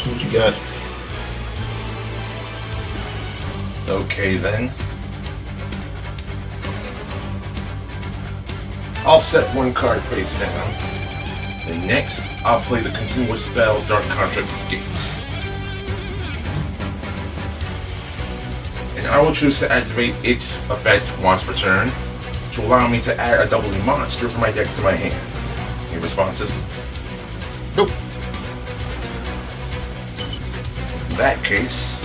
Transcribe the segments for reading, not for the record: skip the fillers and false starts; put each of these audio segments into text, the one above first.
Let's see what you got. Okay then. I'll set one card face down. And next, I'll play the continuous spell Dark Contract Gate. And I will choose to activate its effect once per turn to allow me to add a doubling monster from my deck to my hand. Any responses? Nope. In that case,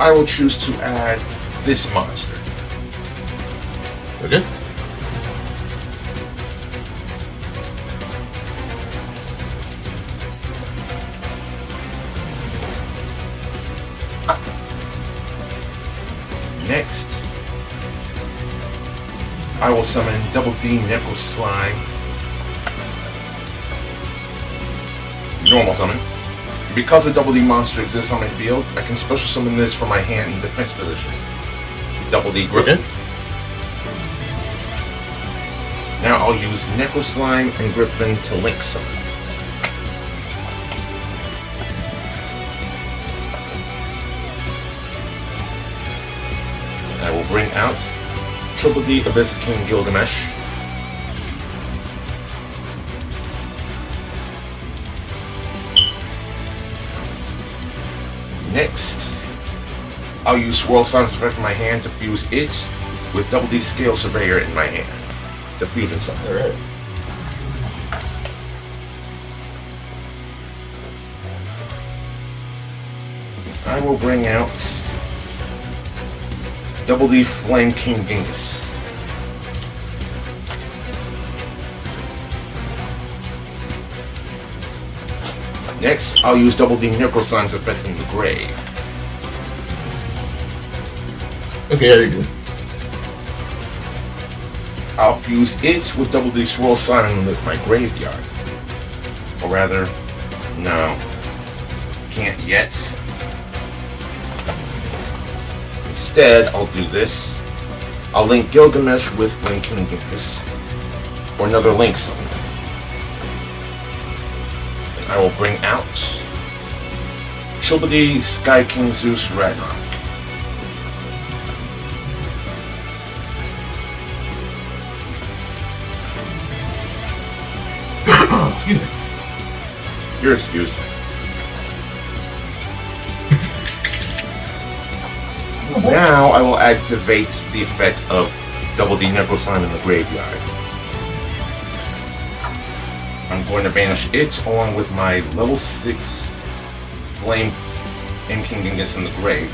I will choose to add this monster. Okay. Next, I will summon Double D Necro Slime. Normal summon. Because a Double D monster exists on my field, I can special summon this from my hand in defense position. Double D Griffin. Okay. Now I'll use Necro Slime and Griffin to link summon. I will bring out Triple D Abyss King Gilgamesh. Next, I'll use Swirl Sun's effect in my hand to fuse it with Double D Scale Surveyor in my hand. The fusion summon. Alright. I will bring out Double D Flame King Genghis. Next, I'll use Double D Necroson's effect in the grave. Okay, there you go. I'll fuse it with Double D Swirl Simon with my graveyard. Or rather, no. Can't yet. Instead, I'll do this. I'll link Gilgamesh with Flame King Genghis for another link summon. And I will bring out Triple D Sky King Zeus Ragnarok. Excuse me. You're excused. Now I will activate the effect of Double D Necro Slime in the graveyard. I'm going to banish it along with my level 6 Flame and King Genghis in the grave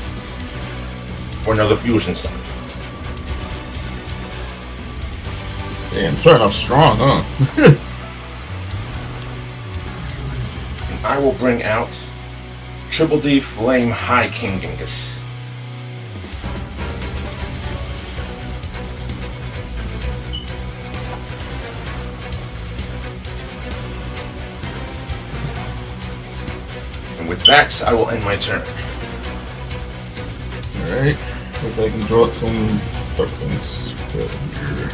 for another fusion summon. Damn, starting off strong, huh? And I will bring out Triple D Flame High King Genghis. With that, I will end my turn. Alright. Hope I can draw some things here.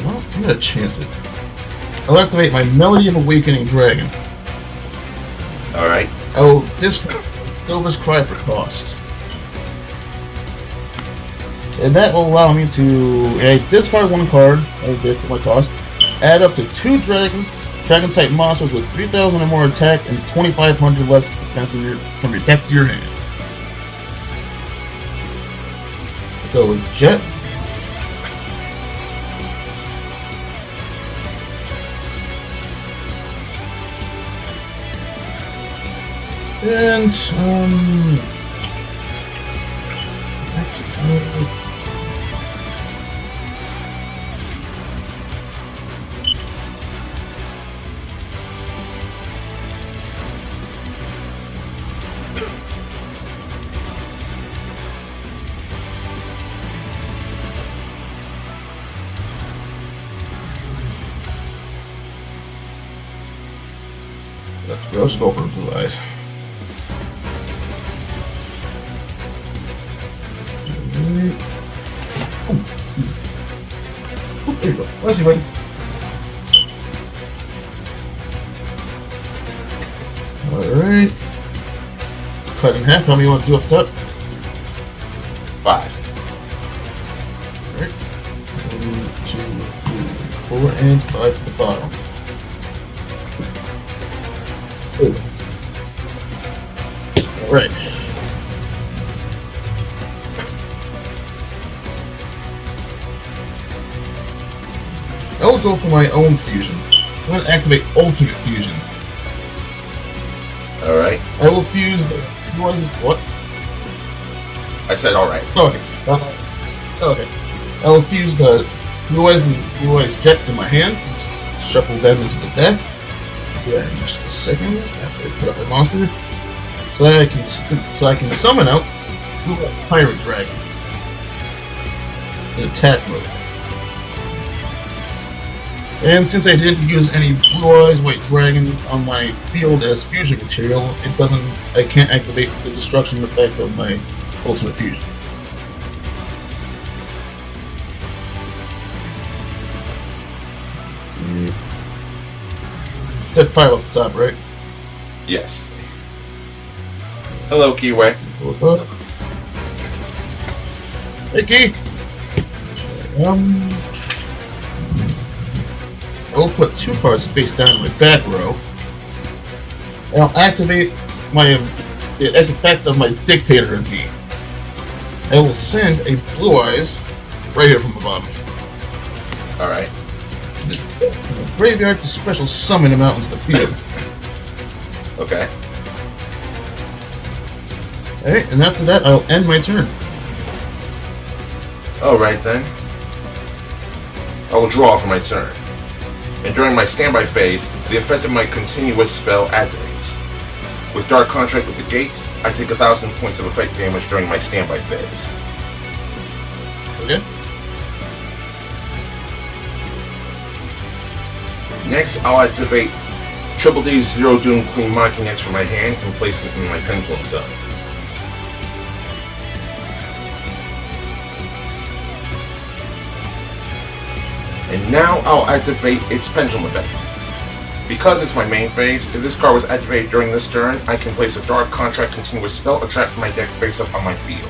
Well, I'm gonna chance it. I'll activate my Melody of Awakening Dragon. Alright. I will discard Dova's Cry for cost. And that will allow me to discard one card, I did for my cost, add up to 2 dragons, dragon-type monsters with 3,000 or more attack and 2,500 less defense from your deck to your hand. Go with Jet. And, actually, let's go for Blue Eyes. There you go. Where's he, buddy? Alright. Cut in half. How many you want to do up top? 5. Alright. 1, 2, 3, 4, and 5 to the bottom. Alright. I will go for my own fusion. I'm going to activate Ultimate Fusion. Alright. I will fuse the... What? I said alright. Okay. Okay. I will fuse the Blue Eyes and Blue Eyes Jet in my hand. Just shuffle them into the deck. Yeah, in just a second after I put up my monster. So that I can summon out Blue Eyes Tyrant Dragon in attack mode. And since I didn't use any Blue Eyes White Dragons on my field as fusion material, I can't activate the destruction effect of my Ultimate Fusion. Said 5 up the top, right? Yes. Hello, Kiwi. Hey, Key. I'll put 2 cards face down in my back row, and I'll activate the effect of my Dictator in me. I will send a Blue Eyes right here from the bottom. Alright. From the graveyard to special summon him out into the field. Okay. Alright, and after that, I'll end my turn. Alright then. I will draw for my turn. And during my standby phase, the effect of my continuous spell activates. With Dark Contract with the Gates, I take 1,000 points of effect damage during my standby phase. Okay. Next, I'll activate Triple D's Zero Doom Queen Mocking X from my hand and place it in my Pendulum Zone. And now I'll activate its Pendulum effect. Because it's my main phase, if this card was activated during this turn, I can place a Dark Contract continuous spell or trap from my deck face up on my field.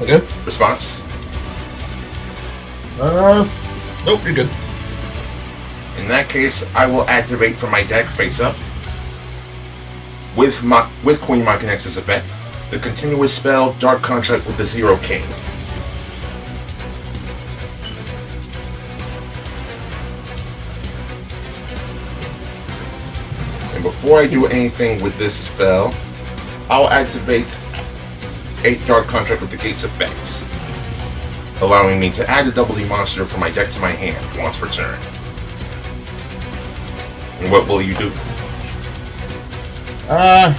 Okay. Response? Nope, you're good. In that case, I will activate from my deck face up with Queen Mocking X's effect, the continuous spell Dark Contract with the Zero King. And before I do anything with this spell, I'll activate 8 Dark Contract with the Gates effect, allowing me to add a Double D monster from my deck to my hand once per turn. And what will you do? I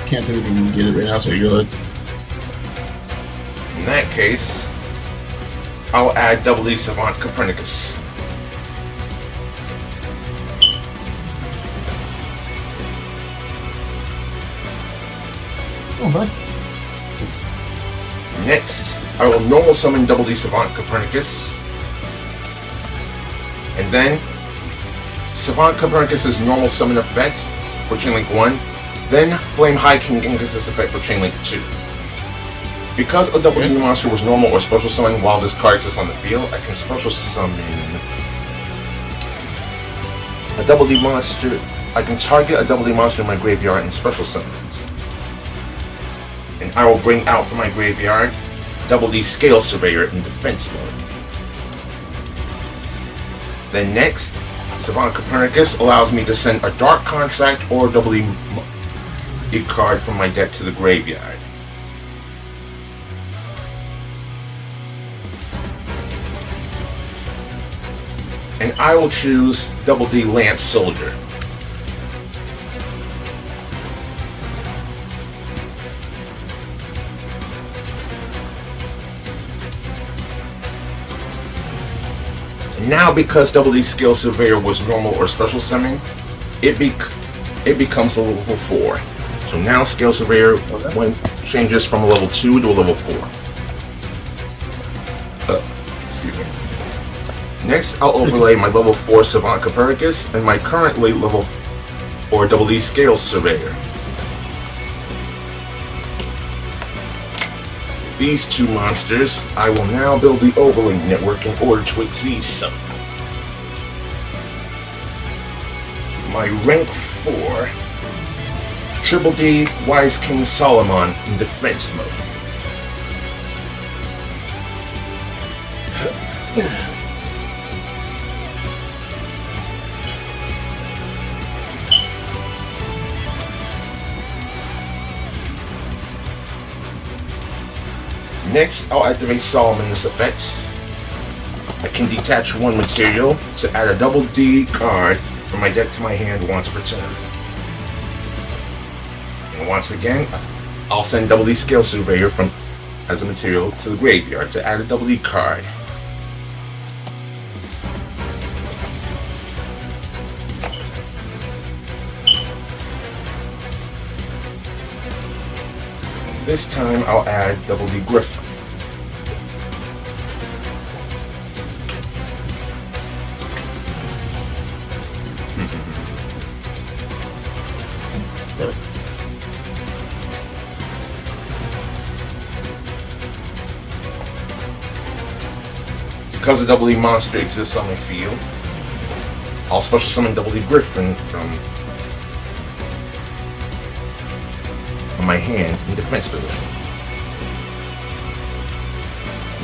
can't do anything to get it right now, so you're good. In that case, I'll add Double D Savant Copernicus. Oh, man. Next, I will normal summon Double D Savant Copernicus. And then, Savant Copernicus' normal summon effect for Chainlink 1, then Flame High King Genghis' effect for Chainlink 2. Because a Double D monster was normal or special summon while this card exists on the field, I can special summon a Double D monster. I can target a Double D monster in my graveyard and special summon it. And I will bring out from my graveyard Double D Scale Surveyor in defense mode. Then next, Savant Copernicus allows me to send a Dark Contract or Double D card from my deck to the graveyard. And I will choose Double D Lance Soldier. Now, because Double D Scale Surveyor was normal or special summon, it becomes a level 4. So now Scale Surveyor changes from a level 2 to a level 4. Excuse me. Next, I'll overlay my level 4 Savant Copernicus and my currently level 4 Double D Scale Surveyor. These two monsters, I will now build the overlay network in order to exceed some. My rank 4 Triple D Wise King Solomon in defense mode. Next, I'll activate Solomon's effect. I can detach one material to add a double D card from my deck to my hand once per turn. And once again, I'll send Double D Scale Surveyor as a material to the graveyard to add a double D card. This time I'll add Double D Griffin. Because a Double D monster exists on my field, I'll special summon Double D Griffin from my hand in defense position.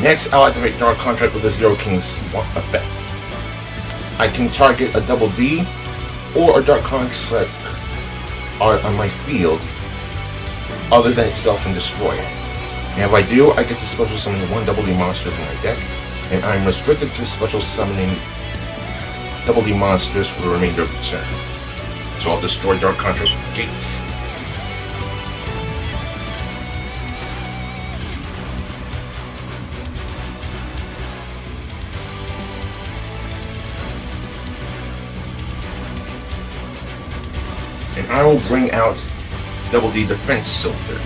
Next, I'll activate Dark Contract with a Zero King's effect. I can target a Double D or a Dark Contract art on my field other than itself and destroy it. And if I do, I get to special summon one Double D monster from my deck, and I'm restricted to special summoning Double D monsters for the remainder of the turn. So I'll destroy Dark Contract Gate. And I will bring out Double D Defense Soldier.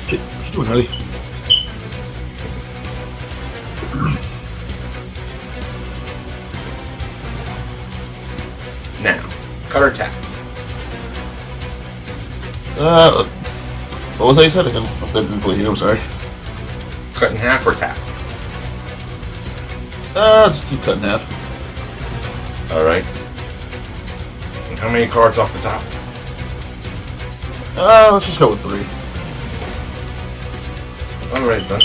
What you doing, Harley? Now, cut or tap. What was that you said again? I didn't fully hear, I'm sorry. Cut in half or tap. Just do cut in half. Alright. And how many cards off the top? Let's just go with 3. Alright then.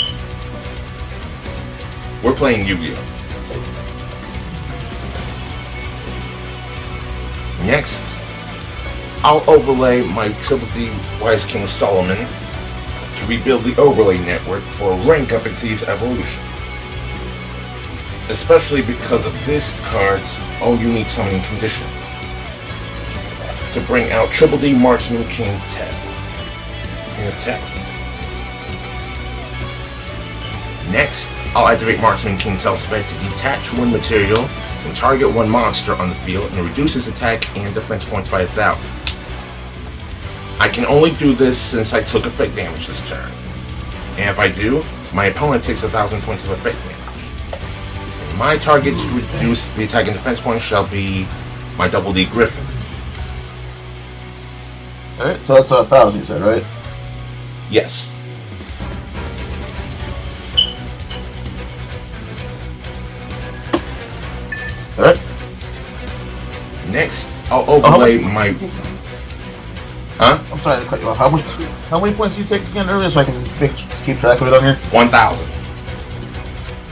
We're playing Yu-Gi-Oh! Next, I'll overlay my Triple D Wise King Solomon to rebuild the overlay network for rank up Xyz evolution. Especially because of this card's own unique summoning condition. To bring out Triple D Marksman King Ted in attack. Next, I'll activate Marksman King Tel's effect to detach one material and target one monster on the field and reduce his attack and defense points by 1,000. I can only do this since I took effect damage this turn. And if I do, my opponent takes 1,000 points of effect damage. And my target to reduce the attack and defense points shall be my Double D Griffin. Alright, so that's 1,000 you said, right? Yes. Alright. Next, I'll overlay my... Huh? I'm sorry to cut you off. How many points did you take again earlier so I can keep track of it on here? 1,000.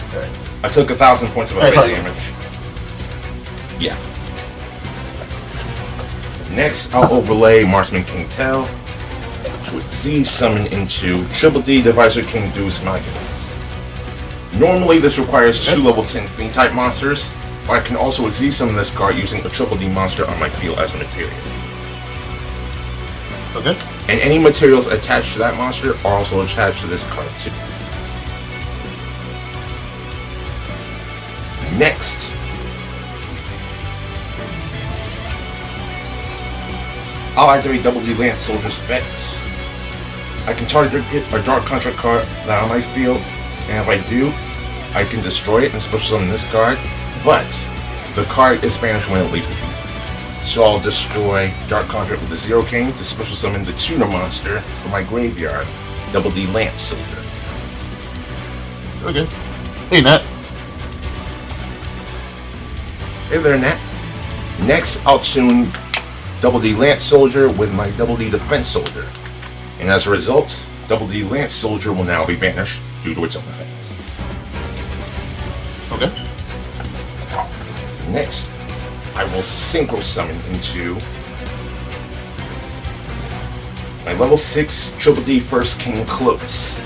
Okay. I took 1,000 points of effect damage. Yeah. Next, I'll overlay Marksman King Tel to Z summon into Triple D Divisor King Deus Magnus. Normally, this requires 2 level 10 Fiend type monsters, but I can also Z summon this card using a Triple D monster on my field as a material. Okay. And any materials attached to that monster are also attached to this card too. Next, I'll activate Double D Lance Soldier's effects. I can target a Dark Contract card that on my field, and if I do, I can destroy it and special summon this card, but the card is banished when it leaves the field. So I'll destroy Dark Contract with the Zero King to special summon the tuner monster from my graveyard, Double D Lance Soldier. Okay. Hey, Nat. Hey there, Nat. Next, I'll tune Double D Lance Soldier with my Double D Defense Soldier. And as a result, Double D Lance Soldier will now be banished due to its own effects. Okay. Next, I will Synchro Summon into my level 6 Triple D First King Clovis.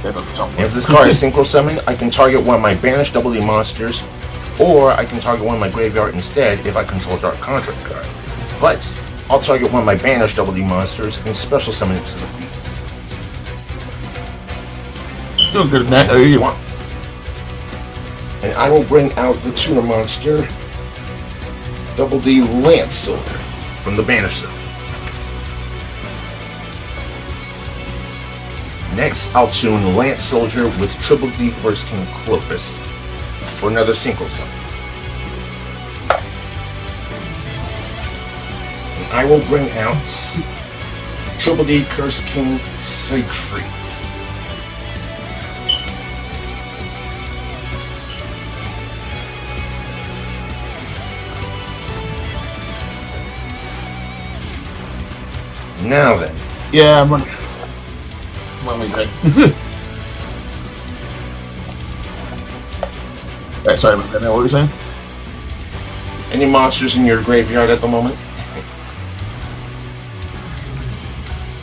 If this card is Synchro Summon, I can target one of my banished Double D monsters, or I can target one of my graveyard instead if I control Dark Contract card. But I'll target one of my banished Double D monsters and special summon it to the field. Doing good, Nat. How are you? And I will bring out the tuner monster, Double D Lance Soldier, from the banish zone. Next, I'll tune Lance Soldier with Triple D First King Clovis for another Synchro Summon. And I will bring out Triple D Curse King Siegfried. Now then. Yeah, I'm running. Alright, sorry about that. Now, what were you saying? Any monsters in your graveyard at the moment?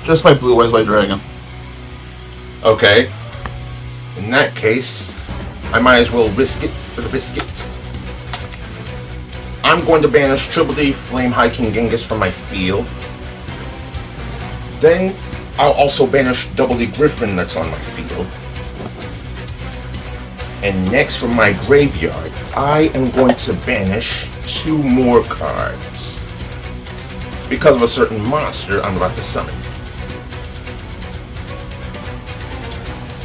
Just my Blue Eyes by Dragon. Okay. In that case, I might as well risk it for the biscuit. I'm going to banish Triple D Flame High King Genghis from my field. Then I'll also banish Double D Griffin that's on my field. And next from my graveyard, I am going to banish 2 more cards because of a certain monster I'm about to summon.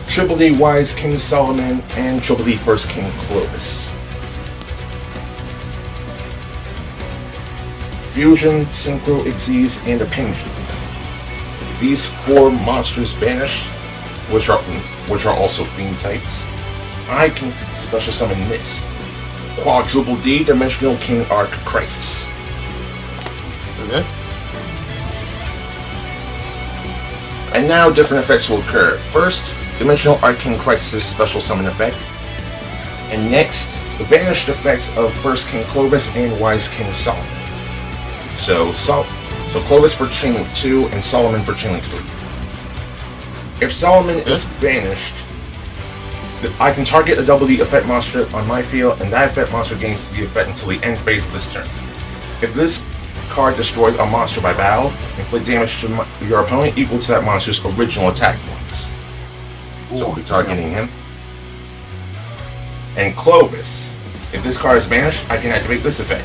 Triple D Wise King Solomon and Triple D First King Clovis. Fusion, Synchro, Xyz, and a Pendulum. These 4 monsters banished, which are also fiend types, I can special summon this Quadruple D Dimensional King Arc Crisis. Okay. And now different effects will occur. First, Dimensional Arc King Crisis special summon effect, and next the banished effects of First King Clovis and Wise King Solomon. So Clovis for Chainlink 2 and Solomon for Chainlink 3. If Solomon is banished, I can target a Double D effect monster on my field, and that effect monster gains the effect until the end phase of this turn. If this card destroys a monster by battle, inflict damage to your opponent equal to that monster's original attack points. So we'll be targeting him. And Clovis, if this card is banished, I can activate this effect.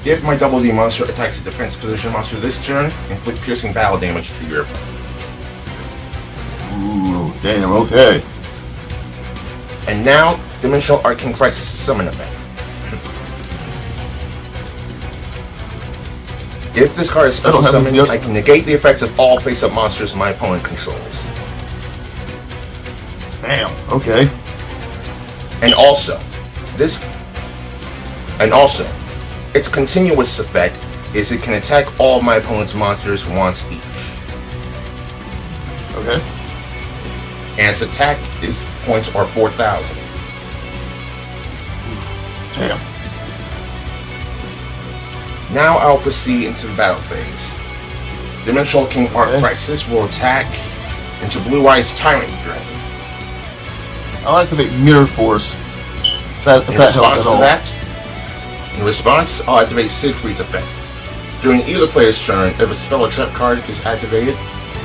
If my Double D monster attacks a defense position monster this turn, inflict piercing battle damage to your opponent. Ooh, damn, okay. And now, Dimensional Arcane Crisis summon effect. If this card is special summoned, I can negate the effects of all face-up monsters my opponent controls. Damn, okay. And also, its continuous effect is it can attack all my opponent's monsters once each. Okay. And its attack points are 4,000. Damn. Now I'll proceed into the battle phase. Dimensional King Arc Crisis will attack into Blue Eyes Tyrant Dragon. I'll activate Mirror Force. In response, I'll activate Siegfried's effect. During either player's turn, if a spell or trap card is activated,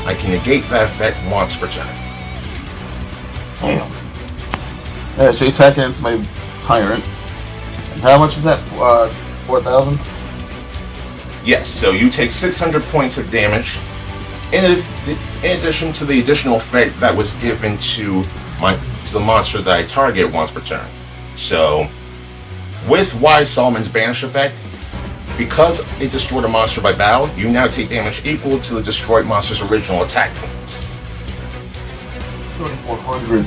I can negate that effect once per turn. Damn. Yeah, so you attack against my Tyrant. And how much is that? 4,000? Yes, so you take 600 points of damage in addition to the additional effect that was given to the monster that I target once per turn. So, with Wise Solomon's Banish effect, because it destroyed a monster by battle, you now take damage equal to the destroyed monster's original attack points. 3,400.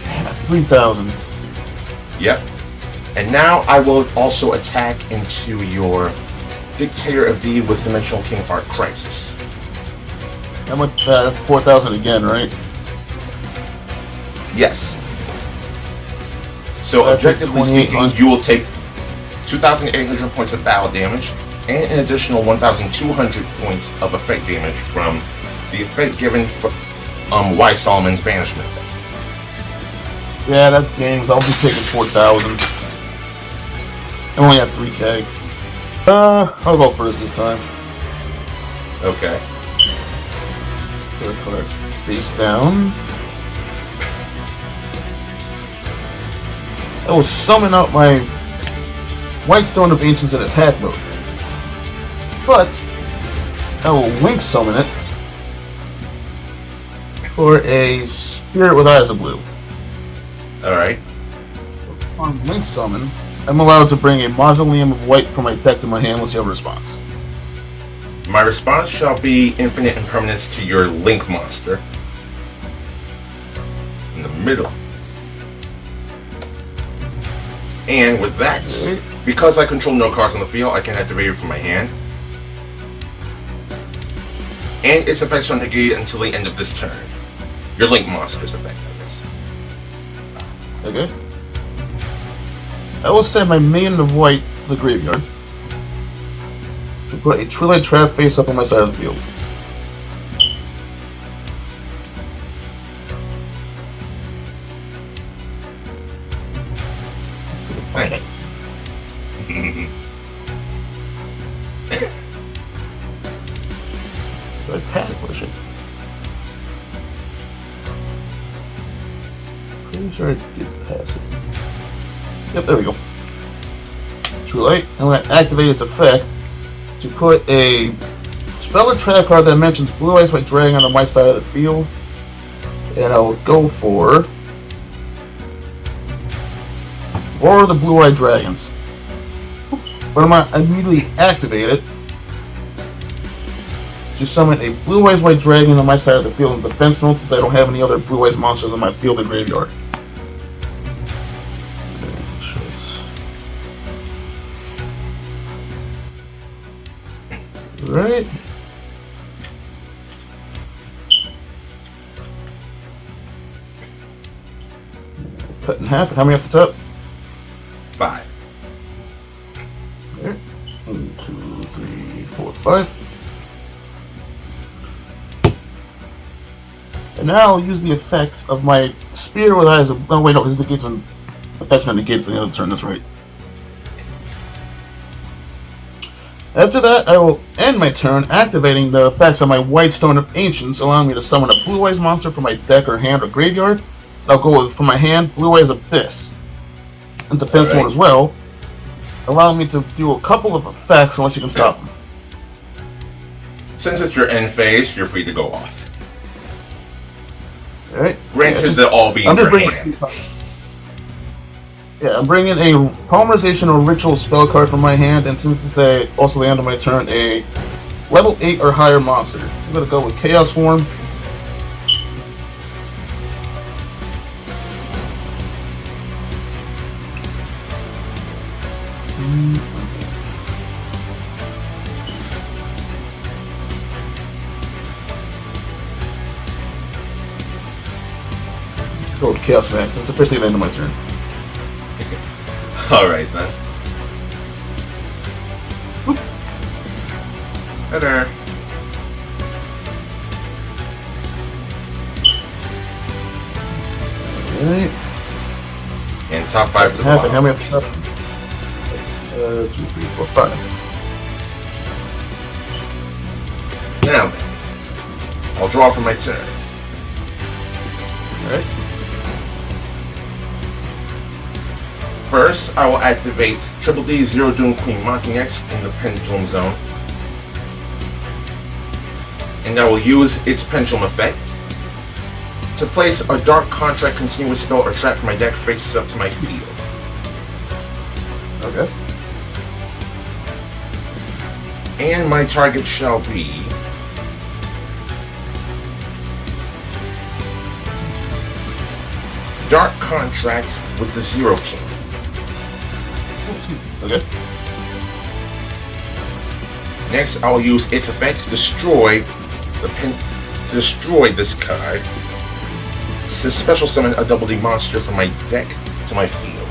Damn it, 3,000. Yep. And now I will also attack into your Dictator of D with Dimensional King Art Crisis. How much? That's 4,000 again, right? Yes. So That's objectively speaking, 2,800. you will take 2,800 points of battle damage and an additional 1,200 points of effect damage from the effect given for Wise Solomon's Banishment effect. Yeah, that's games. I'll be taking 4,000. I only have 3K. I'll go first this time. Okay. Put a card face down. I will summon out my White Stone of Ancients in attack mode. But I will Link summon it for a Spirit with Eyes of Blue. Alright. On Link summon, I'm allowed to bring a Mausoleum of White from my deck to my hand. Let's see a response. My response shall be infinite impermanence to your Link monster. In the middle. And with that, because I control no cards on the field, I can activate it from my hand. And its effects are negated until the end of this turn. Your Link monster's effect, I guess. Okay. I will send my Maiden of White to the graveyard to put a Trilite Trap face up on my side of the field. Thank So I panic push it. Pretty sure I did pass it. Yep, there we go. True Light. I'm going to activate its effect to put a spell or trap card that mentions Blue Eyes White Dragon on my side of the field. And I'll go for War of the Blue-Eyed Dragons. But I'm going to immediately activate it to summon a Blue Eyes White Dragon on my side of the field in defense mode, since I don't have any other Blue Eyes monsters on my field or graveyard. Right. Cut in half. How many off the top? 5. There. 1, 2, 3, 4, 5. And now I'll use the effect of my Spear with Eyes of... Oh wait, no, this negates on... Effect on negates at the end of the turn, that's right. After that, I will end my turn activating the effects on my White Stone of Ancients, allowing me to summon a Blue Eyes monster from my deck or hand or graveyard. I'll go with, from my hand, Blue Eyes Abyss. In defense mode as well, allowing me to do a couple of effects unless you can stop them. Since it's your end phase, you're free to go off. Alright. Granted, they'll all be in your hand. Yeah, I'm bringing a Polymerization or Ritual spell card from my hand, and since it's also the end of my turn, a level 8 or higher monster. I'm gonna go with Chaos Form. Go with Chaos Max. That's officially the end of my turn. Alright then. Hi there. Alright. And top 5 to the Half and how bottom. many up? 2, 3, 4, 5. Now then, I'll draw for my turn. Alright. First, I will activate Triple D Zero Doom Queen Mocking X in the Pendulum Zone. And I will use its Pendulum effect to place a Dark Contract continuous spell or trap from my deck faces up to my field. Okay. And my target shall be Dark Contract with the Zero King. Okay. Next, I'll use its effect to destroy this card. To special summon a Double D monster from my deck to my field.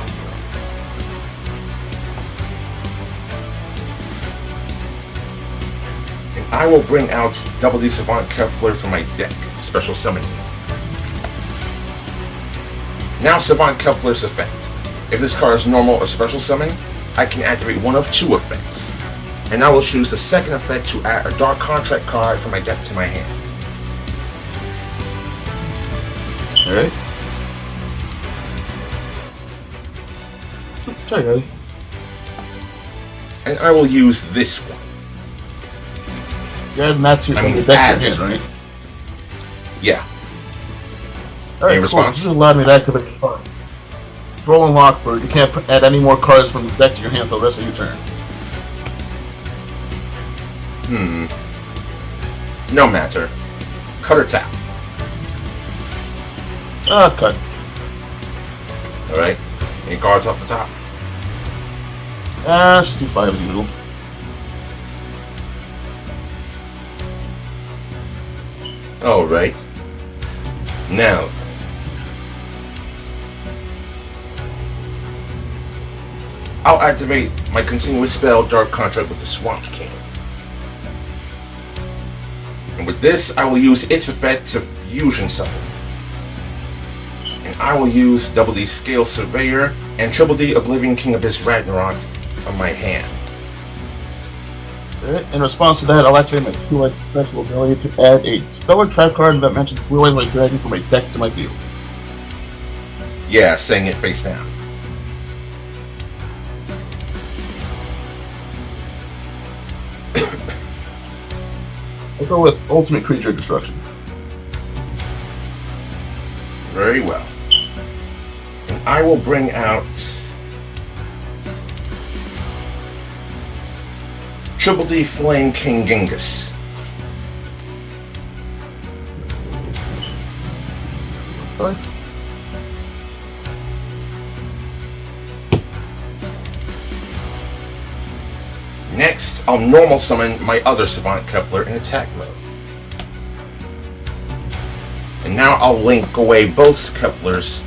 And I will bring out Double D Savant Kepler from my deck, special summoning. Now Savant Kepler's effect. If this card is normal or special summon, I can activate one of two effects. And I will choose the second effect to add a Dark Contract card from my deck to my hand. Alright. Sorry, guys. And I will use this one. Yeah, and that's your deck to your hand, right? Yeah. Alright, Any response? This allowed me to activate the card. Throw and Lockbird. You can't add any more cards from the deck to your hand for the rest of your turn. No matter. Cut or tap. Cut. Alright. Any cards off the top? Just do 5 as usual. Alright. Now. I'll activate my continuous spell Dark Contract with the Swamp King. And with this, I will use its effect to Fusion Summon. And I will use Double D Scale Surveyor and Triple D Oblivion King Abyss Ragnarok on my hand. In response to that, I'll activate my Blue-Eyed special ability to add a Stellar Trap card that mentions Blue-Eyed Dragon from my deck to my field. Yeah, saying it face down. I'll go with Ultimate Creature Destruction. Very well. And I will bring out Triple D Flame King Genghis. Sorry. Next, I'll normal summon my other Savant Kepler in attack mode. And now I'll link away both Keplers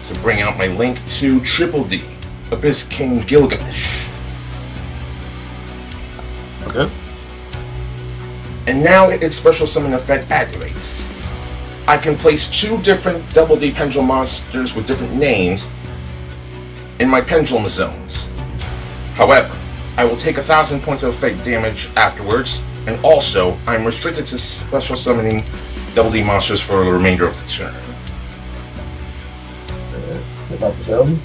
to bring out my link to Triple D, Abyss King Gilgamesh. Okay. And now its special summon effect activates. I can place 2 different Double D Pendulum monsters with different names in my Pendulum zones. However, I will take 1,000 points of effect damage afterwards, and also I'm restricted to special summoning Double D monsters for the remainder of the turn. About the 1,000.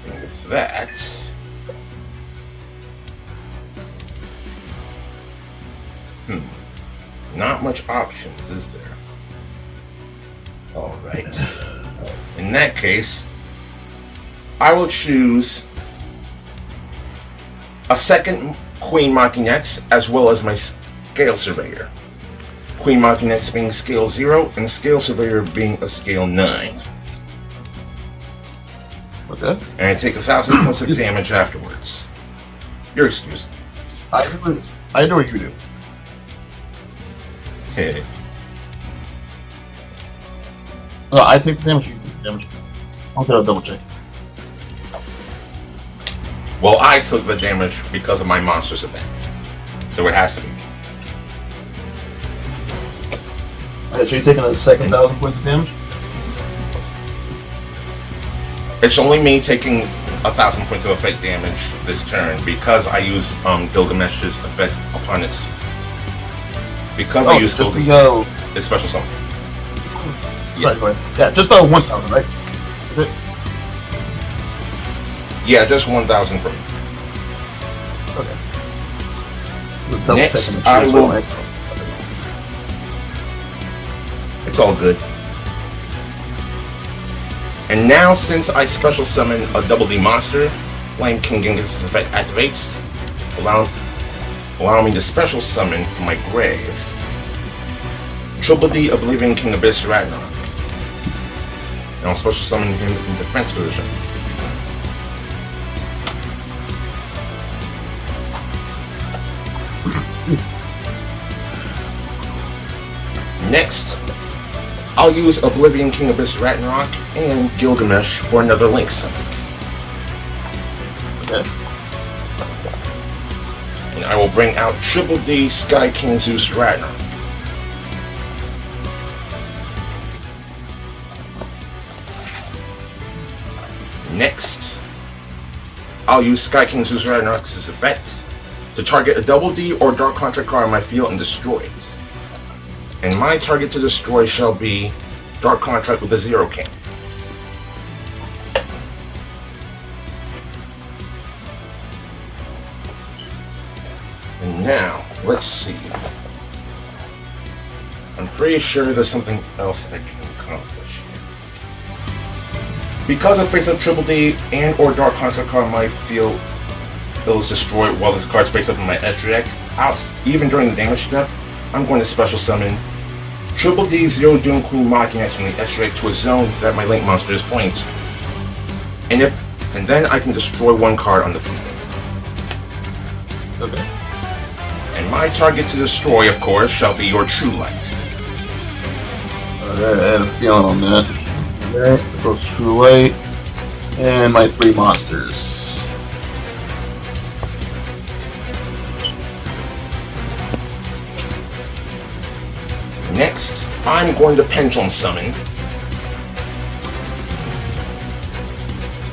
And with that, not much options, is there? Alright. In that case, I will choose a second Queen Mocking X as well as my Scale Surveyor. Queen Mocking X being scale 0 and Scale Surveyor being a scale 9. Okay. And I take 1,000 points of damage afterwards. You're excused. I know what you do. Hey. No, I take the damage, you take the damage. I'll get a double check. Well, I took the damage because of my monster's event. So it has to be me. Alright, so you're taking a second 1,000 points of damage? It's only me taking 1,000 points of effect damage this turn because I use Gilgamesh's effect upon its. Because I use its special summon. Yeah. Right. Yeah, just 1,000, right? Is it? Yeah, just 1,000 for me. Okay. Next, I will. It's all good. And now, since I special summon a Double D monster, Flame King Genghis' effect activates, allowing me to special summon from my grave Triple D Oblivion King Abyss Ragnarok. And I'll special summon him in defense position. Next, I'll use Oblivion King Abyss Ragnarok and Gilgamesh for another Link summon. Okay. And I will bring out Triple D Sky King Zeus Ragnarok. Next, I'll use Sky King Zeus Ragnarok's effect to target a Double D or Dark Contract card on my field and destroy it. And my target to destroy shall be Dark Contract with a Zero King. And now, let's see. I'm pretty sure there's something else I can accomplish here. Because I face up Triple D and or Dark Contract card on my field, it was destroyed while this card's face up in my edge deck. Even during the damage step, I'm going to special summon Triple D Zero Doom Queen Mocking X from the edge deck to a zone that my Link monster is pointing to. And then I can destroy one card on the field. Okay. And my target to destroy, of course, shall be your True Light. Alright, I had a feeling on that. Alright, approach True Light. And my 3 monsters. Next, I'm going to Pendulum Summon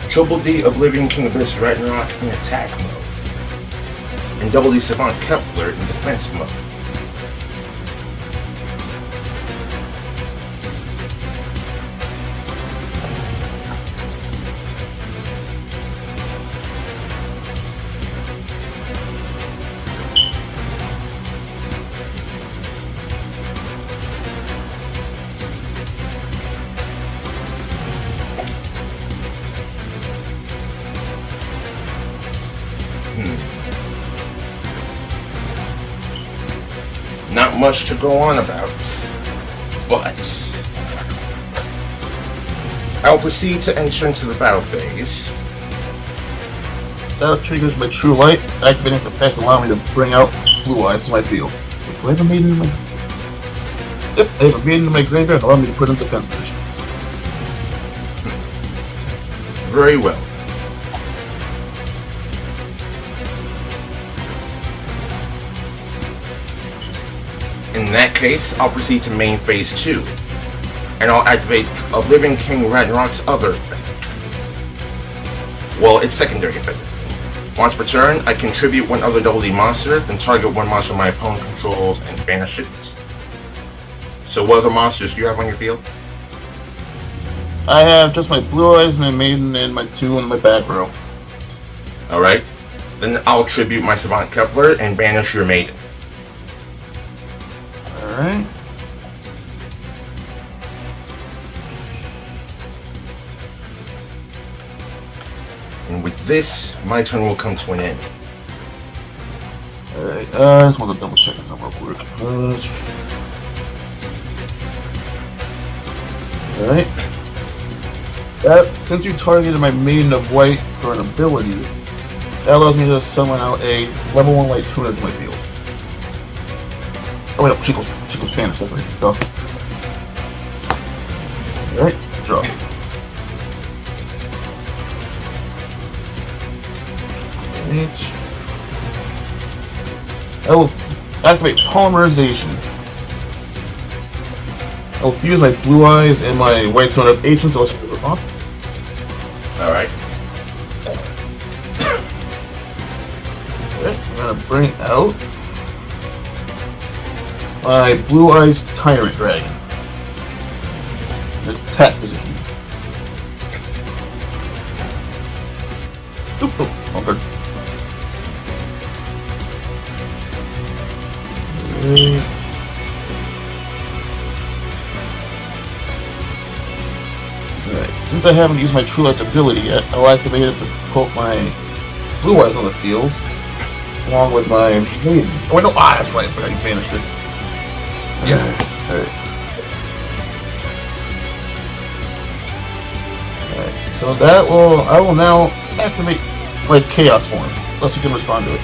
Triple D Oblivion King Abyss Ragnarok in attack mode, and Double D Savant Kepler in defense mode. Not much to go on about, but I will proceed to enter into the battle phase. That triggers my True Light, activating its effect, allowing me to bring out Blue Eyes to my field. Do I have a maiden in my... Yep, I have a maiden in my graveyard, allowing me to put it in defense position. Very well. In that case, I'll proceed to main phase 2, and I'll activate Oblivion King Ragnarok's other effect. Well, its secondary effect. Once per turn, I contribute one other Double D monster, then target one monster my opponent controls and banish it. So what other monsters do you have on your field? I have just my Blue Eyes and my Maiden and my 2 in my back row. Alright, then I'll tribute my Savant Kepler and banish your Maiden. Alright. And with this, my turn will come to an end. Alright, I just want to double check this out real quick. Alright. Since you targeted my Maiden of White for an ability, that allows me to summon out a level 1 Light Tuner to my field. Oh wait, no, Chico's Spanish, that's right. Go. Alright, draw. I will activate Polymerization. I will fuse my Blue Eyes and my White Stone of Ancient Celestial Response. Alright. Okay, I'm gonna bring out my Blue Eyes Tyrant Dragon. Attack position. Oop, oop, okay. Alright, since I haven't used my True Light's ability yet, I'll activate it to put my Blue Eyes on the field, along with my... Oh, wait, no, that's right, I forgot you banished it. Yeah. Alright. So that will, I will now activate my Chaos form, unless you can respond to it.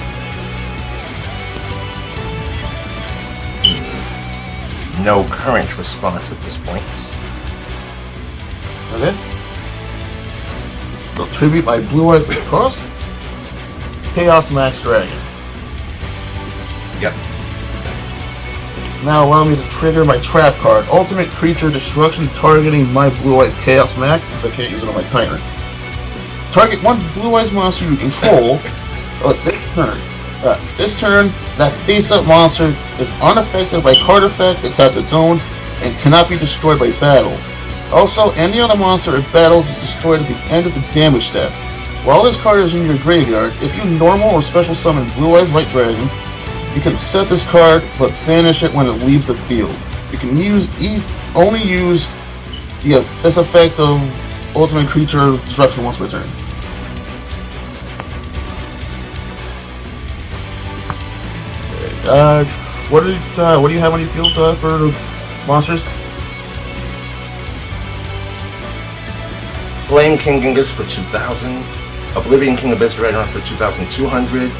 No current response at this point. Okay. So tribute my Blue Eyes to cost. Chaos Max Dragon. Yep. Now allow me to trigger my trap card. Ultimate creature destruction targeting my Blue Eyes Chaos Max, since I can't use it on my Tyrant. Target one Blue Eyes monster you control this turn, that face-up monster is unaffected by card effects except its own and cannot be destroyed by battle. Also, any other monster it battles is destroyed at the end of the damage step. While this card is in your graveyard, if you normal or special summon Blue Eyes White Dragon, you can set this card but banish it when it leaves the field. You can only use this effect of Ultimate Creature Destruction once per turn. What do you have on your field for monsters? Flame King Genghis for 2,000, Oblivion King of BlazerDragon for 2,200,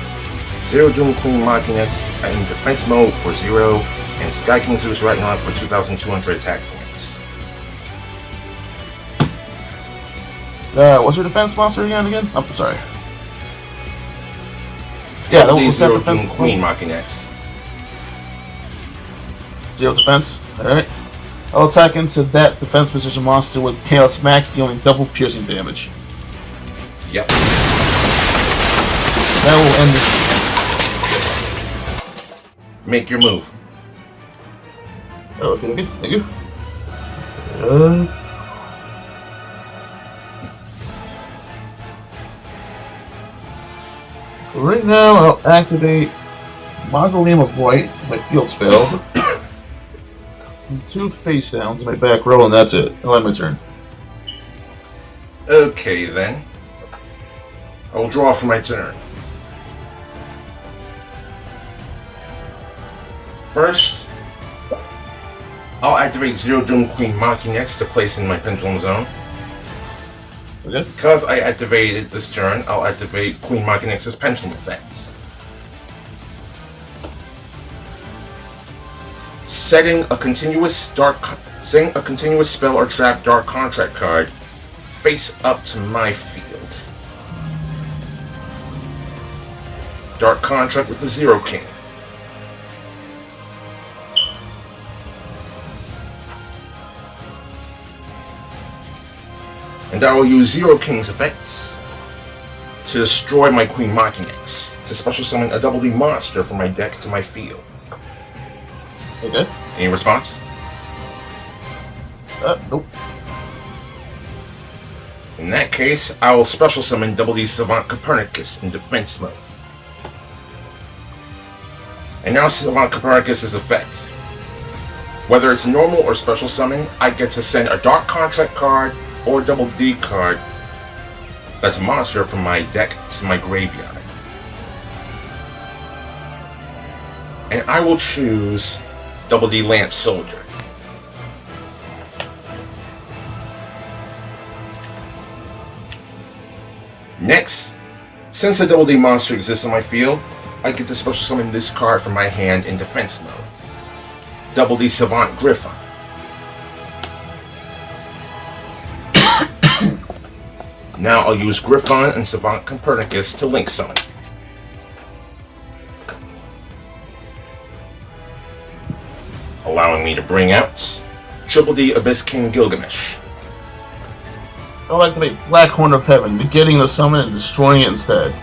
Zero Doom Queen Machinix in defense mode for 0, and Sky King Zeus Ragnarok for 2,200 attack points. What's your defense monster again? I'm sorry. Yeah, that was Zero defense. Doom Queen Machinix. 0 defense. Alright. I'll attack into that defense position monster with Chaos Max, dealing double piercing damage. Yep. That will end this. Make your move. Okay, thank you. So right now, I'll activate Mausoleum of White, my field spell. And 2 face downs in my back row, and that's it. I'll end my turn. Okay then. I will draw for my turn. First, I'll activate Zero Doom Queen Machinix to place in my Pendulum Zone. Okay. Because I activated this turn, I'll activate Queen Machinix's Pendulum effects. Setting a continuous spell or trap dark contract card face up to my field. Dark contract with the Zero King. And I will use Zero King's effects to destroy my Queen Machinix, to special summon a double D monster from my deck to my field. Okay. Any response? Nope. In that case, I will special summon Double D Savant Copernicus in defense mode. And now Savant Copernicus' effect. Whether it's normal or special summon, I get to send a Dark Contract card or Double D card that's a monster from my deck to my graveyard. And I will choose Double D Lance Soldier. Next, since a Double D monster exists on my field, I get to special summon this card from my hand in defense mode. Double D Savant Griffon. Now I'll use Griffon and Savant Copernicus to link summon. Allowing me to bring out Triple D Abyss King Gilgamesh. I'll activate Black Horn of Heaven, beginning the summon and destroying it instead.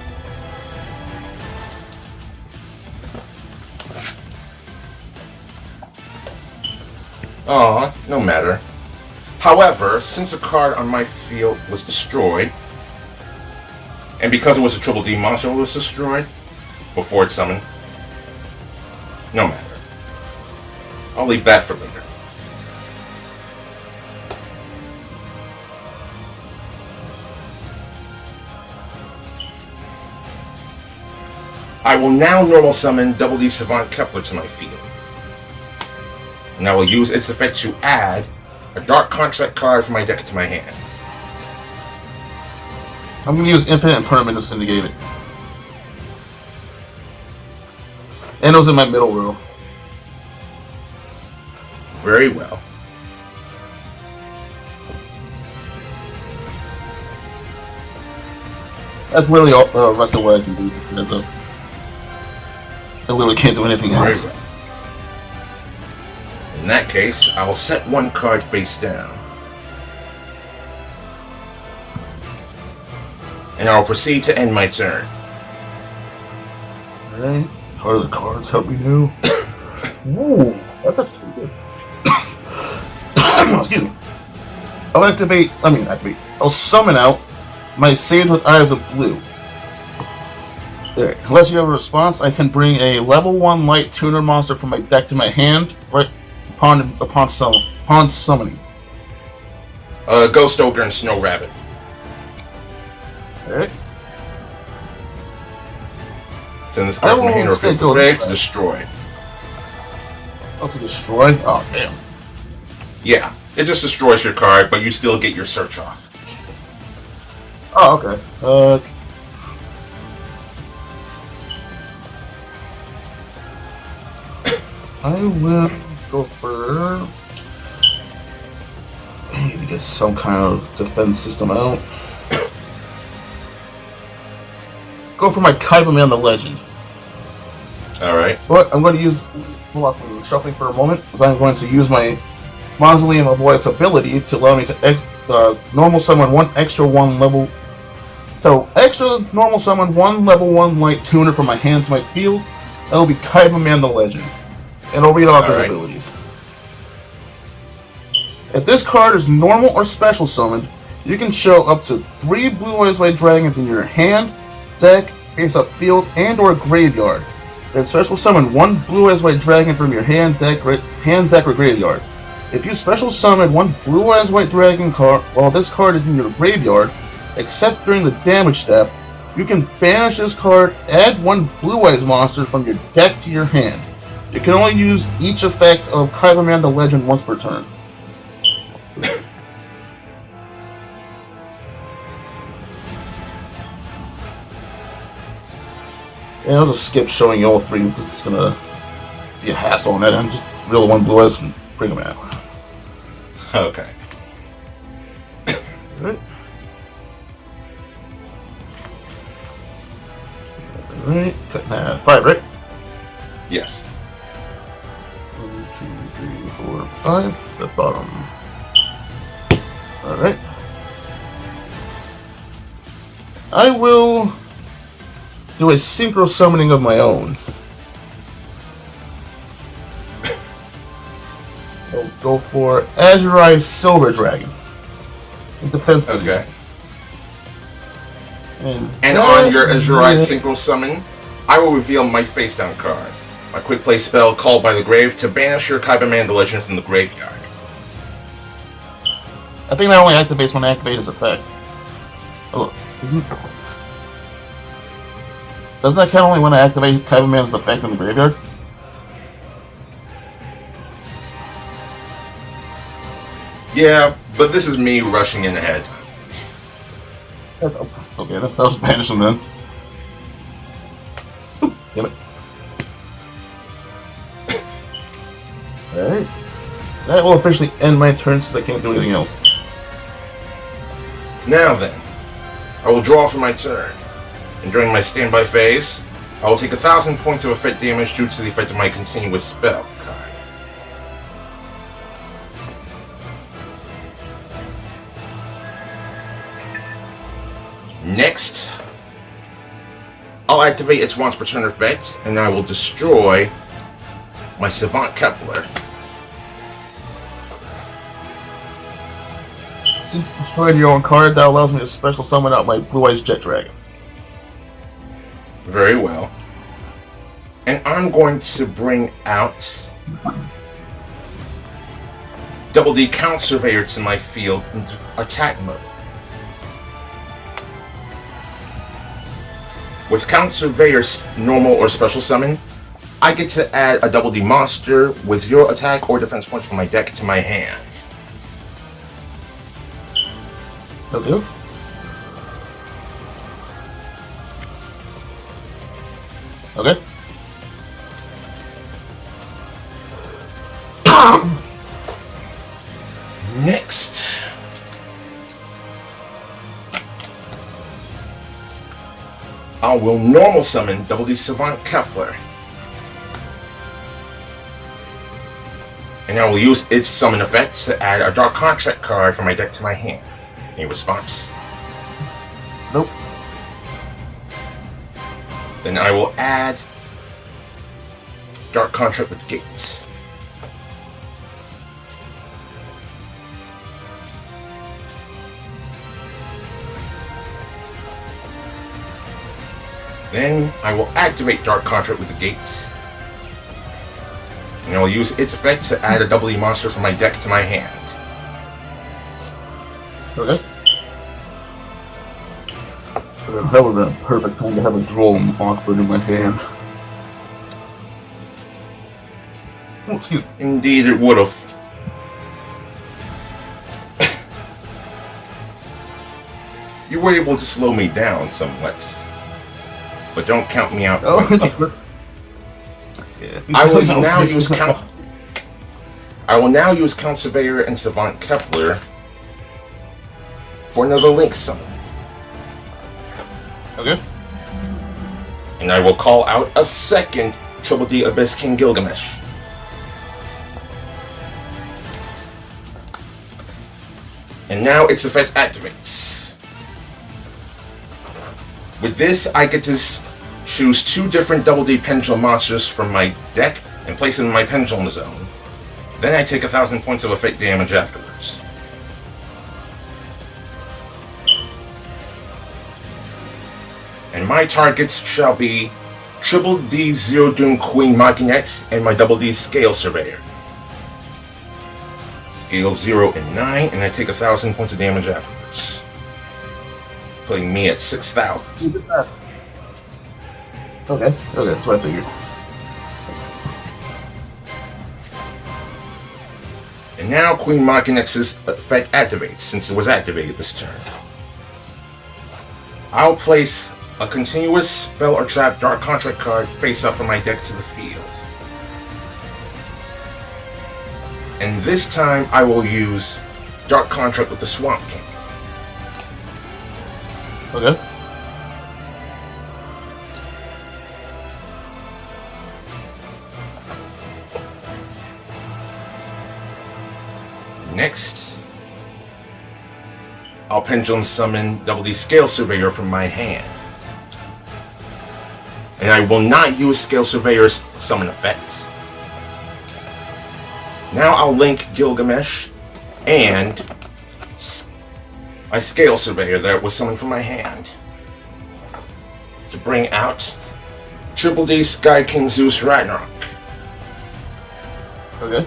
Aw, no matter. However, since a card on my field was destroyed, and because it was a Triple D monster that was destroyed before it's summoned, no matter. I'll leave that for later. I will now normal summon Double D Savant Kepler to my field. And I will use its effect to add a Dark Contract card from my deck to my hand. I'm going to use Infinite and Permanent to syndicate it. And it was in my middle row. Very well. That's literally all the rest of what I can do. That's up. I literally can't do anything Very else. well. In that case, I will set one card face down. And I'll proceed to end my turn. Alright. How are the cards? Help me know. Ooh, that's actually pretty good. Excuse me. I'll summon out my Sage with Eyes of Blue. There. Unless you have a response, I can bring a level 1 light tuner monster from my deck to my hand right upon summoning. Ghost Ogre and Snow Rabbit. Alright. Send this card from my hand or field to the grave to destroy. Oh, to destroy? Oh, damn. Yeah, it just destroys your card, but you still get your search off. Oh, okay. I will go for... I need to get some kind of defense system out. Go for my Kaiba the Legend. Alright. But I'm going to use... Hold on from shuffling for a moment, because I'm going to use my Mausoleum of Void's ability to allow me to normal summon one extra 1 level... So, extra normal summon 1 level 1 light tuner from my hand to my field. That will be Kaiba the Legend. And I'll read off his abilities. If this card is normal or special summoned, you can show up to 3 Blue Eyes White Dragons in your hand, deck, face-up field, and or graveyard. Then special summon 1 Blue Eyes White Dragon from your hand, deck, or graveyard. If you special summon 1 Blue Eyes White Dragon card while this card is in your graveyard, except during the damage step, you can banish this card, add 1 Blue Eyes monster from your deck to your hand. You can only use each effect of Kaiba the Legend once per turn. And I'll just skip showing you all 3 because it's gonna be a hassle on that end. Just reel 1 Blue Eyes and bring them out. Okay. Alright. Alright. Cut in half. 5, right? Yes. 1, 2, 3, 4, 5 to the bottom. Alright. I will do a synchro summoning of my own. I'll go for Azure Eyes Silver Dragon. In defense position. Okay. And on your Azure Eyes Synchro Summon, I will reveal my face down card. My quick play spell Called by the Grave to banish your Kaiba the Legend from the graveyard. I think that only activates when I activate his effect. Oh, doesn't that count only when I activate Kaiba effect in the graveyard? Yeah, but this is me rushing in ahead. Okay, that was banish him then. Oop, damn it. Alright. That will officially end my turn since I can't do anything else. Now then, I will draw for my turn. And during my standby phase, I will take 1,000 points of effect damage due to the effect of my continuous spell card. Next, I'll activate its once per turn effect, and I will destroy my Savant Kepler. Since you destroyed your own card, that allows me to special summon out my Blue Eyes Jet Dragon. Very well. And I'm going to bring out Double D Count Surveyor to my field in attack mode. With Count Surveyor's normal or special summon, I get to add a Double D monster with 0 attack or defense points from my deck to my hand. Okay. Okay. Next, I will normal summon Double D Savant Kepler. And I will use its summon effect to add a Dark Contract card from my deck to my hand. Any response? Nope. Then I will add Dark Contract with Gates. Then I will activate Dark Contract with the Gates. And I will use its effect to add a Double E monster from my deck to my hand. Okay. That would have been a perfect time to have a Droll Mockbird in my hand. Oh, excuse me. Indeed, it would have. You were able to slow me down somewhat. But don't count me out. Oh, I will now use Count Surveyor and Savant Kepler for another Link summon. Okay. And I will call out a second Triple D Abyss King Gilgamesh. And now its effect activates. With this, I get to choose 2 different Double D Pendulum monsters from my deck and place them in my Pendulum Zone. Then I take 1,000 points of effect damage afterwards. And my targets shall be Triple D Zero Doom Queen Machinex and my Double D Scale Surveyor. Scale 0 and 9, and I take 1,000 points of damage afterwards. Putting me at 6,000. Okay, that's what I figured. And now Queen Machinex's effect activates, since it was activated this turn. I'll place a continuous spell or trap Dark Contract card face up from my deck to the field. And this time I will use Dark Contract with the Swamp King. Okay. Next, I'll Pendulum Summon Double D Scale Surveyor from my hand. And I will not use Scale Surveyor's summon effect. Now I'll link Gilgamesh and my Scale Surveyor that was summoned from my hand to bring out Triple D Sky King Zeus Ragnarok. Okay.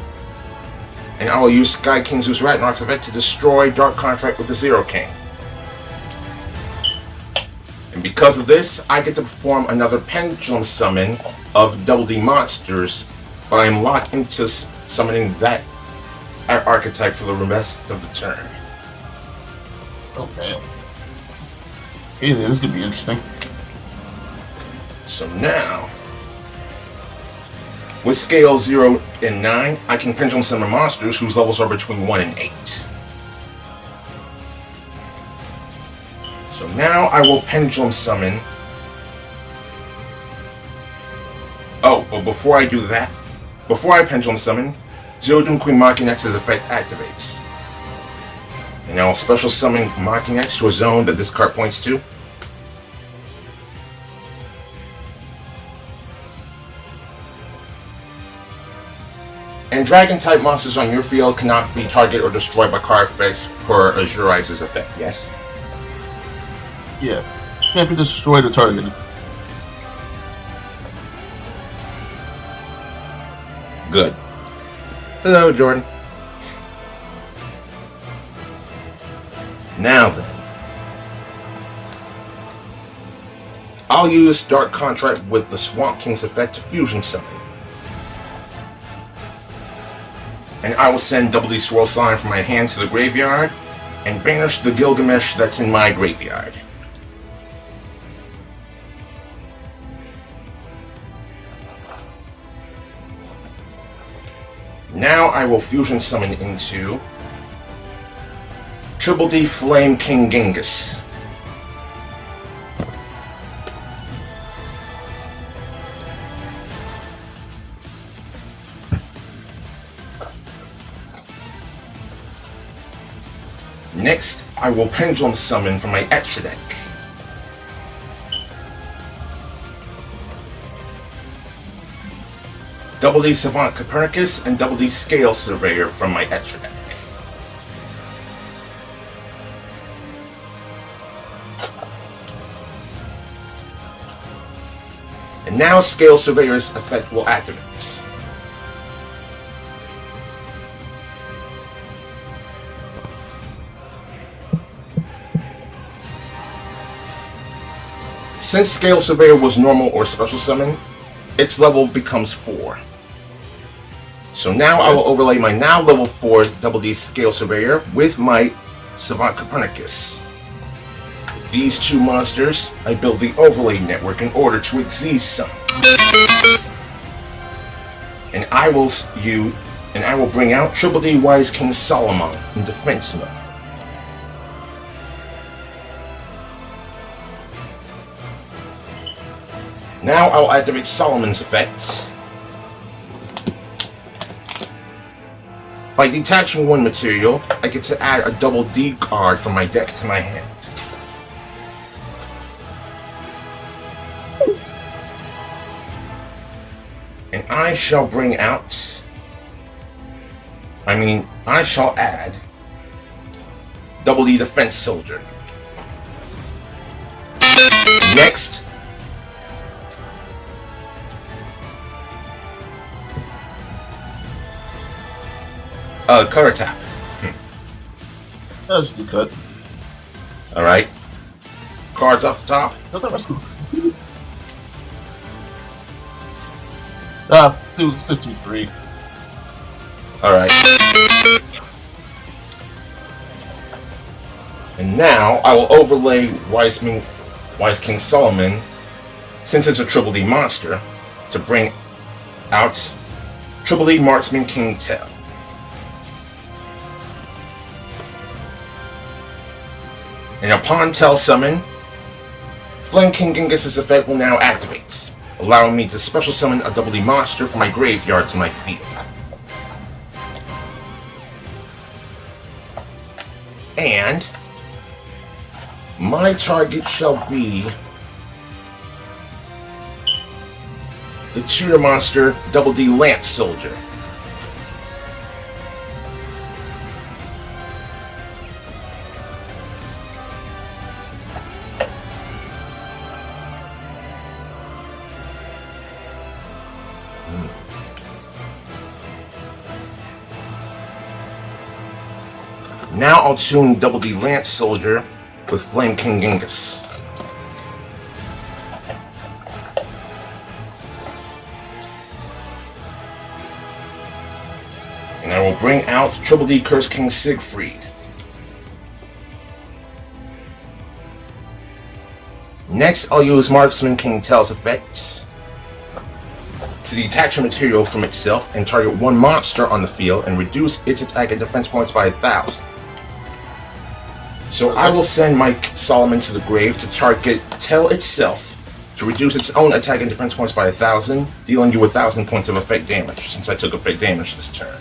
And I will use Sky King Zeus Ragnarok's effect to destroy Dark Contract with the Zero King. And because of this, I get to perform another Pendulum Summon of Double D monsters, but I am locked into summoning that archetype for the rest of the turn. Okay. Okay, this is gonna be interesting. So now, with scale 0 and 9, I can Pendulum Summon monsters whose levels are between 1 and 8. So now I will Pendulum Summon. Oh, but before I do that, before I Pendulum Summon, Zero Doom Queen Machinex's effect activates. And I'll Special Summon Machinex to a zone that this card points to. And dragon-type monsters on your field cannot be targeted or destroyed by card effects per Azurize's effect, yes? Yeah. Can't be destroyed or targeted. Good. Hello, Jordan. Now then. I'll use Dark Contract with the Swamp King's effect to fusion summon. And I will send Double D Swirl Slime from my hand to the graveyard and banish the Gilgamesh that's in my graveyard. Now I will fusion summon into Triple D Flame King Genghis. Next, I will Pendulum Summon from my extra deck. Double D Savant Copernicus and Double D Scale Surveyor from my extra deck. And now Scale Surveyor's effect will activate. Since Scale Surveyor was normal or special summon, its level becomes 4. So now I will overlay my now level 4 Double D Scale Surveyor with my Savant Copernicus. With these two monsters, I build the overlay network in order to exceed some. And I will bring out Triple D Wise King Solomon in defense mode. Now I'll activate Solomon's effect. By detaching one material, I get to add a Double D card from my deck to my hand. And I shall add Double D Defense Soldier. Next, color tap. That was a good cut. Alright. Cards off the top. No, that was cool. Still 2-3. Alright. And now I will overlay Wise King Solomon, since it's a Triple D monster, to bring out Triple D Marksman King Tell. And upon Tell summon, Flame King Genghis' effect will now activate, allowing me to special summon a Double D monster from my graveyard to my field. And my target shall be the tutor monster Double D Lance Soldier. Now I'll tune Double D Lance Soldier with Flame King Genghis. And I will bring out Triple D Curse King Siegfried. Next, I'll use Marksman King Tell's effect to detach a material from itself and target one monster on the field and reduce its attack and defense points by 1,000. So I will send my Solomon to the grave to target Tell itself to reduce its own attack and defense points by 1,000, dealing you 1,000 points of effect damage, since I took effect damage this turn.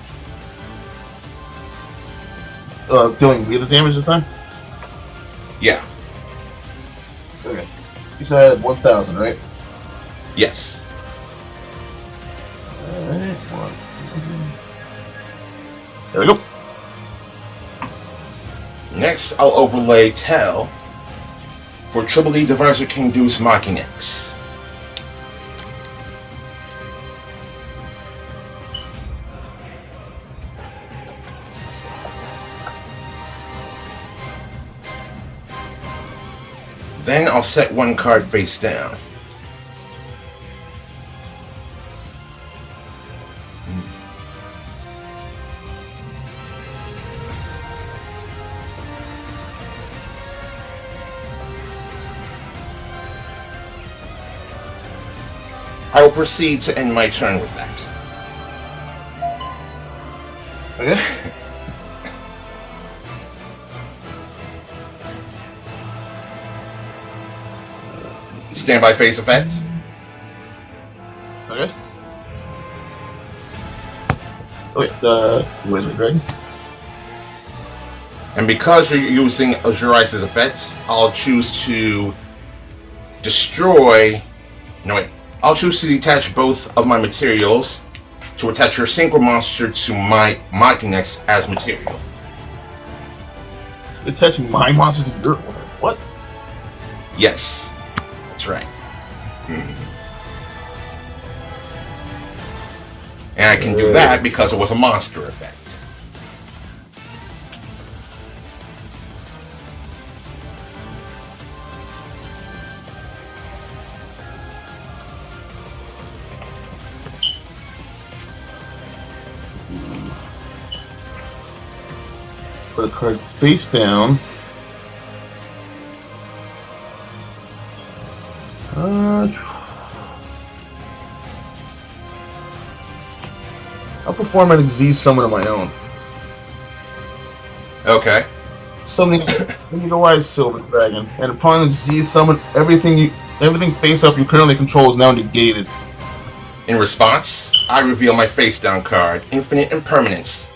Dealing meter damage this time? Yeah. Okay. You said 1,000, right? Yes. Alright, 1,000. There we go. Next, I'll overlay Tell for Triple D Divisor King Deuce Mocking X. Then I'll set one card face down. I will proceed to end my turn with that. Okay. Standby phase effect. Okay. Okay, the Wizard Dragon. And because you're using Azure Ice's effects, I'll choose to destroy... No, wait. I'll choose to detach both of my materials to attach your synchro monster to my Machinax as material. Attaching my monster to your order. What? Yes, that's right. And I can do that because it was a monster effect. Put a card face down. I'll perform an Xyz summon of my own. Okay. Summoning Wise Silver Dragon, and upon Xyz summon, everything face up you currently control is now negated. In response, I reveal my face down card, Infinite Impermanence,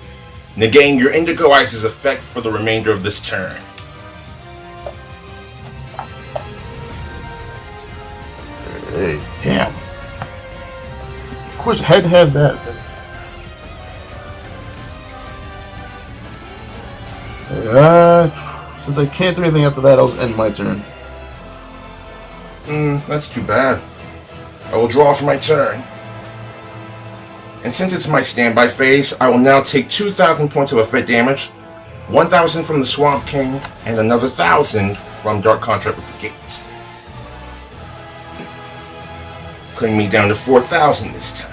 negating your Indigo Ice's effect for the remainder of this turn. Hey, damn. Of course, I had to have that. Since I can't do anything after that, I'll just end my turn. That's too bad. I will draw for my turn. And since it's my standby phase, I will now take 2,000 points of effect damage, 1,000 from the Swamp King, and another 1,000 from Dark Contract with the Gates. Cutting me down to 4,000 this time.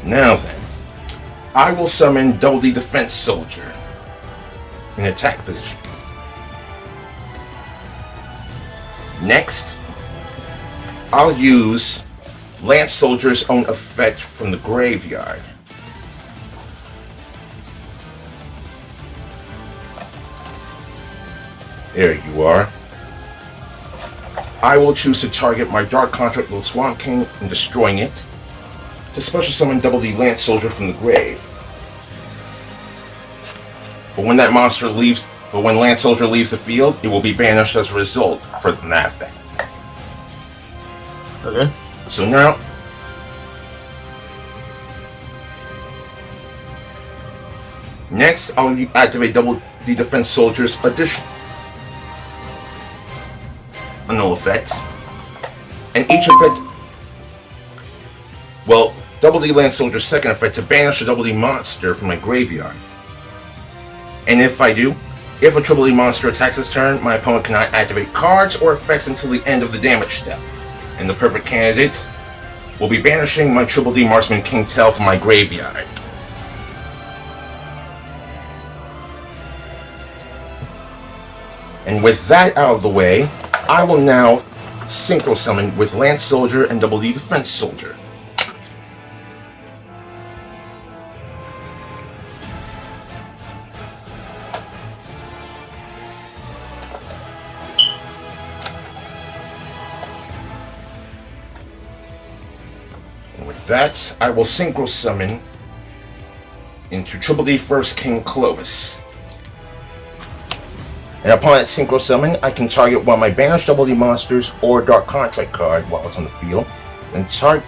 Now then, I will summon Double D Defense Soldier in attack position. Next, I'll use Lance Soldier's own effect from the graveyard. There you are. I will choose to target my Dark Contract with the Swamp King and destroying it, to special summon Double D Lance Soldier from the grave. But when Lance Soldier leaves the field, it will be banished as a result for that effect. Okay. So now, next I'll activate Double D Defense Soldier's addition. A null effect. And each effect, well, Double D Lance Soldier's second effect to banish a Double D monster from my graveyard. And if I do, if a Triple D monster attacks this turn, my opponent cannot activate cards or effects until the end of the damage step. And the perfect candidate will be banishing my Triple D Marksman King Tell from my graveyard. And with that out of the way, I will now synchro summon with Lance Soldier and Double D Defense Soldier. And with that, I will synchro summon into Triple D First King Clovis. And upon its synchro summon, I can target one of my banished Double D monsters or Dark Contract card while it's on the field, and target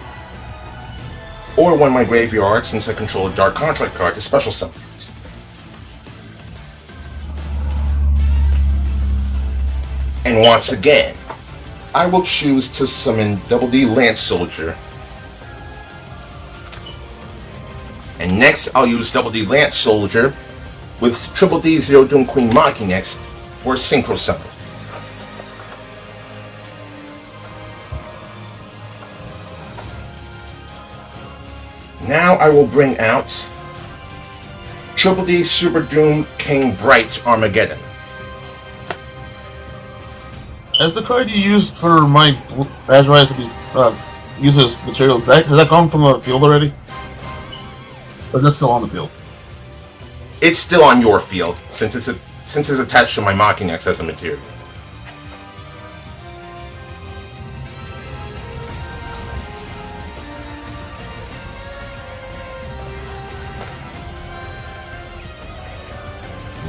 or one of my graveyard since I control a Dark Contract card to special summon it. And once again, I will choose to summon Double D Lance Soldier. And next, I'll use Double D Lance Soldier with Triple D Zero Doom Queen Maki next for a Synchro Summon. Now I will bring out Triple D Super Doom King Bright Armageddon. As the card you used for my Azrael to be uses material, has that come from the field already? Or is that still on the field? It's still on your field since it's attached to my Machinex as a material.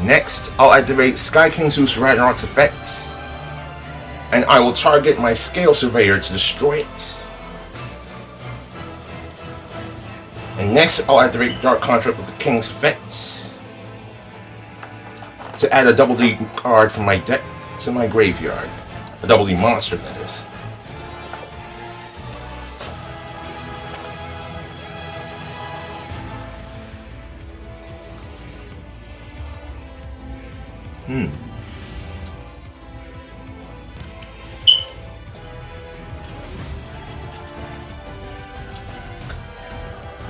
Next, I'll activate Sky King Zeus Ragnarok's effects, and I will target my Scale Surveyor to destroy it. And next, I'll activate Dark Contract with the King's effects to add a Double D card from my deck to my graveyard. A Double D monster, that is.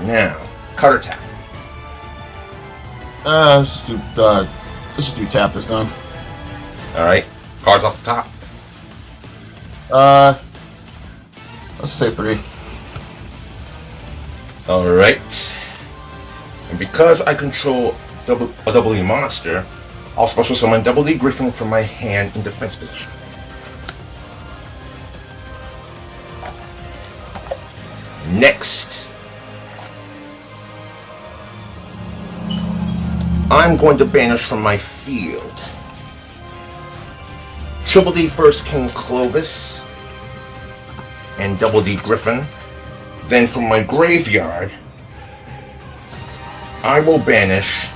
Now, Cutter Tap. Let's just do tap this time. Alright, cards off the top. Let's say 3. Alright. And because I control a Double E monster, I'll special summon Double E Griffin from my hand in defense position. Next, I'm going to banish from my field Triple D First King Clovis and Double D Griffin. Then from my graveyard, I will banish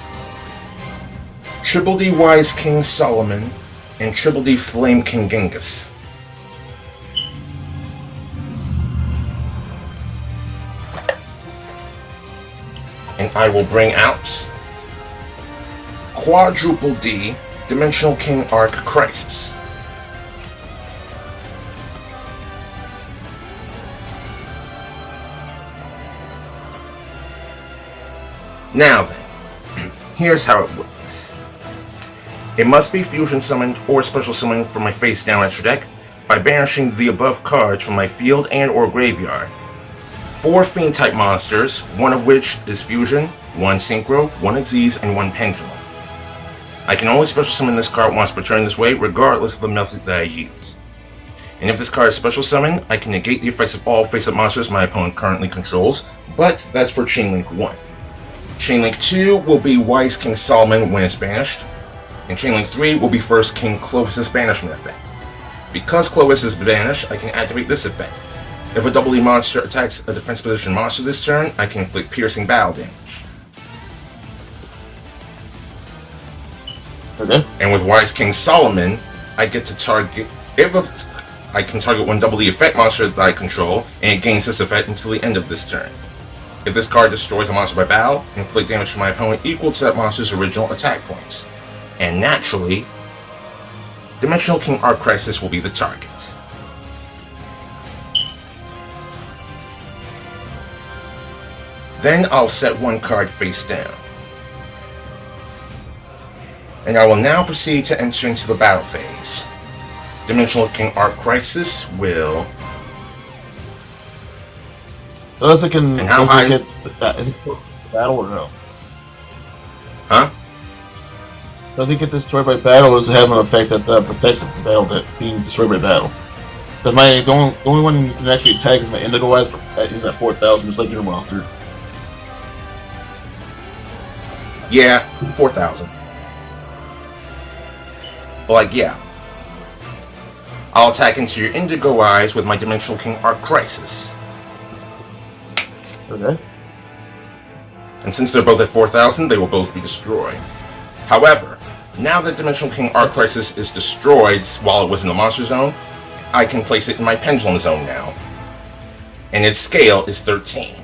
Triple D Wise King Solomon and Triple D Flame King Genghis. And I will bring out Quadruple D Dimensional King Arc Crisis. Now then, here's how it works. It must be fusion summoned or special summoned from my face down extra deck by banishing the above cards from my field and or graveyard. 4 Fiend type monsters, one of which is fusion, 1 synchro, 1 Xyz, and 1 pendulum. I can only special summon this card once per turn this way, regardless of the method that I use. And if this card is special summoned, I can negate the effects of all face-up monsters my opponent currently controls, but that's for Chainlink 1. Chainlink 2 will be Wise King Solomon when it's banished, and Chainlink 3 will be First King Clovis' banishment effect. Because Clovis is banished, I can activate this effect. If a Double E monster attacks a defense position monster this turn, I can inflict piercing battle damage. Okay. And with Wise King Solomon, I get to target I can target one Double E effect monster that I control, and it gains this effect until the end of this turn. If this card destroys a monster by battle, inflict damage to my opponent equal to that monster's original attack points. And naturally, Dimensional King Arc Crisis will be the target. Then I'll set 1 card face down. And I will now proceed to enter into the battle phase. Dimensional King Arc Crisis will... Unless it can... And how high... Is it still battle or no? Huh? Does it get destroyed by battle, or does it have an effect that protects it from battle, that being destroyed by battle? Because the only one you can actually attack is my Indigo Eyes, is at 4,000, just like your monster. Yeah, 4,000. Like, yeah. I'll attack into your indigo eyes with my Dimensional King Arc Crisis. Okay. And since they're both at 4,000, they will both be destroyed. However, now that Dimensional King Arc Crisis is destroyed while it was in the Monster Zone, I can place it in my Pendulum Zone now. And its scale is 13.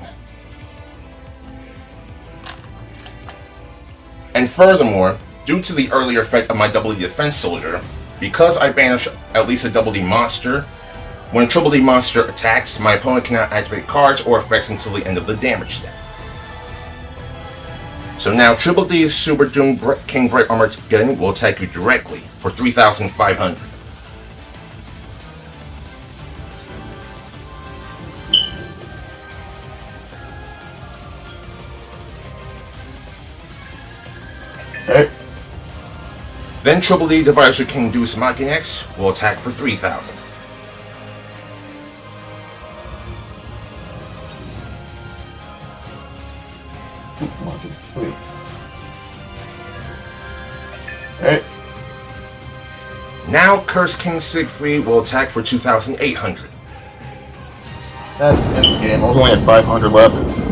And furthermore, due to the earlier effect of my Double D Defense Soldier, because I banish at least a Double D monster, when a Triple D monster attacks, my opponent cannot activate cards or effects until the end of the damage step. So now Triple D's Super Doom King Bright Armored Gun will attack you directly for 3,500. Okay. Then Triple D Divisor King Deus Machinax will attack for 3,000. Okay. Now Curse King Siegfried will attack for 2,800. That ends the game. I was only at 500 left.